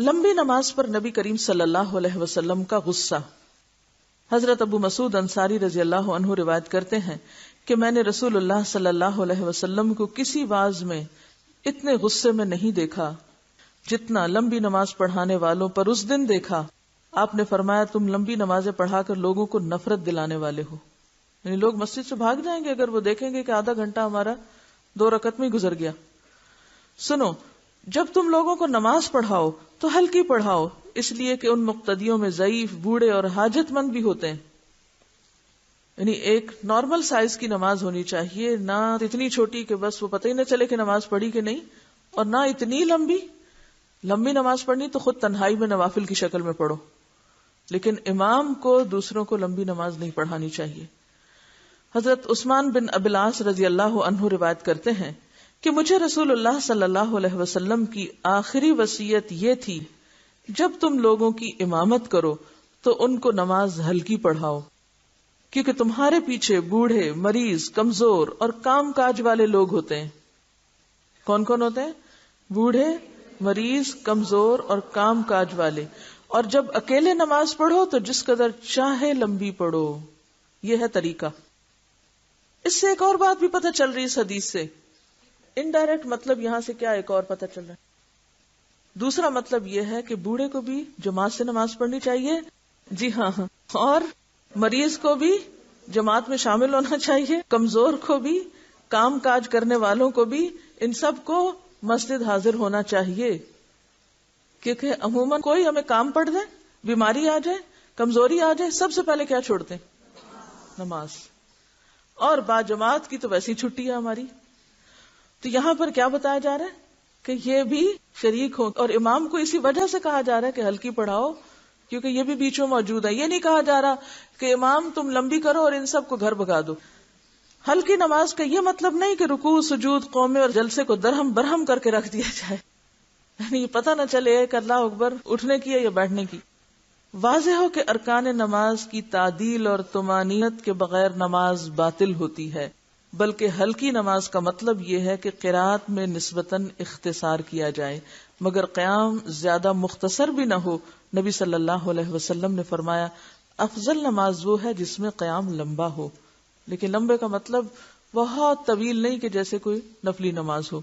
لمبی نماز پر نبی کریم صلی اللہ علیہ وسلم کا غصہ. حضرت ابو مسعود انصاری رضی اللہ عنہ روایت کرتے ہیں کہ میں نے رسول اللہ صلی اللہ علیہ وسلم کو کسی واعظ میں اتنے غصے میں نہیں دیکھا جتنا لمبی نماز پڑھانے والوں پر اس دن دیکھا. آپ نے فرمایا تم لمبی نمازیں پڑھا کر لوگوں کو نفرت دلانے والے ہو. یعنی لوگ مسجد سے بھاگ جائیں گے اگر وہ دیکھیں گے کہ آدھا گھنٹہ ہمارا 2 رکعت میں گزر گیا. سنو، جب تم لوگوں کو نماز پڑھاؤ تو ہلکی پڑھاؤ، اس لیے کہ ان مقتدیوں میں ضعیف، بوڑھے اور حاجت مند بھی ہوتے ہیں. یعنی ایک نارمل سائز کی نماز ہونی چاہیے، نہ اتنی چھوٹی کہ بس وہ پتہ ہی نہ چلے کہ نماز پڑھی کہ نہیں، اور نہ اتنی لمبی نماز پڑھنی تو خود تنہائی میں نوافل کی شکل میں پڑھو، لیکن امام کو دوسروں کو لمبی نماز نہیں پڑھانی چاہیے. حضرت عثمان بن ابی العاص رضی اللہ عنہ روایت کرتے ہیں کہ مجھے رسول اللہ صلی اللہ علیہ وسلم کی آخری وصیت یہ تھی، جب تم لوگوں کی امامت کرو تو ان کو نماز ہلکی پڑھاؤ، کیونکہ تمہارے پیچھے بوڑھے، مریض، کمزور اور کام کاج والے لوگ ہوتے ہیں. کون کون ہوتے ہیں؟ بوڑھے، مریض، کمزور اور کام کاج والے. اور جب اکیلے نماز پڑھو تو جس قدر چاہے لمبی پڑھو. یہ ہے طریقہ. اس سے ایک اور بات بھی پتہ چل رہی ہے اس حدیث سے. انڈائریکٹ مطلب یہاں سے کیا ایک اور پتہ چل رہا ہے؟ دوسرا مطلب یہ ہے کہ بوڑھے کو بھی جماعت سے نماز پڑھنی چاہیے، جی ہاں، اور مریض کو بھی جماعت میں شامل ہونا چاہیے، کمزور کو بھی، کام کاج کرنے والوں کو بھی، ان سب کو مسجد حاضر ہونا چاہیے. کیونکہ عموماً کوئی ہمیں کام پڑ جائے، بیماری آ جائے، کمزوری آ جائے، سب سے پہلے کیا چھوڑتے ہیں؟ نماز. اور با جماعت کی تو ویسی چھٹی ہے ہماری. تو یہاں پر کیا بتایا جا رہا ہے کہ یہ بھی شریک ہو، اور امام کو اسی وجہ سے کہا جا رہا ہے کہ ہلکی پڑھاؤ، کیونکہ یہ بھی بیچ میں موجود ہے. یہ نہیں کہا جا رہا کہ امام تم لمبی کرو اور ان سب کو گھر بھگا دو. ہلکی نماز کا یہ مطلب نہیں کہ رکوع، سجود، قومے اور جلسے کو درہم برہم کر کے رکھ دیا جائے، یعنی یہ پتہ نہ چلے کہ اللہ اکبر اٹھنے کی ہے یا بیٹھنے کی. واضح ہو کہ ارکان نماز کی تعدیل اور طمانینت کے بغیر نماز باطل ہوتی ہے، بلکہ ہلکی نماز کا مطلب یہ ہے کہ قرات میں نسبتاً اختصار کیا جائے مگر قیام زیادہ مختصر بھی نہ ہو. نبی صلی اللہ علیہ وسلم نے فرمایا افضل نماز وہ ہے جس میں قیام لمبا ہو، لیکن لمبے کا مطلب بہت طویل نہیں کہ جیسے کوئی نفلی نماز ہو.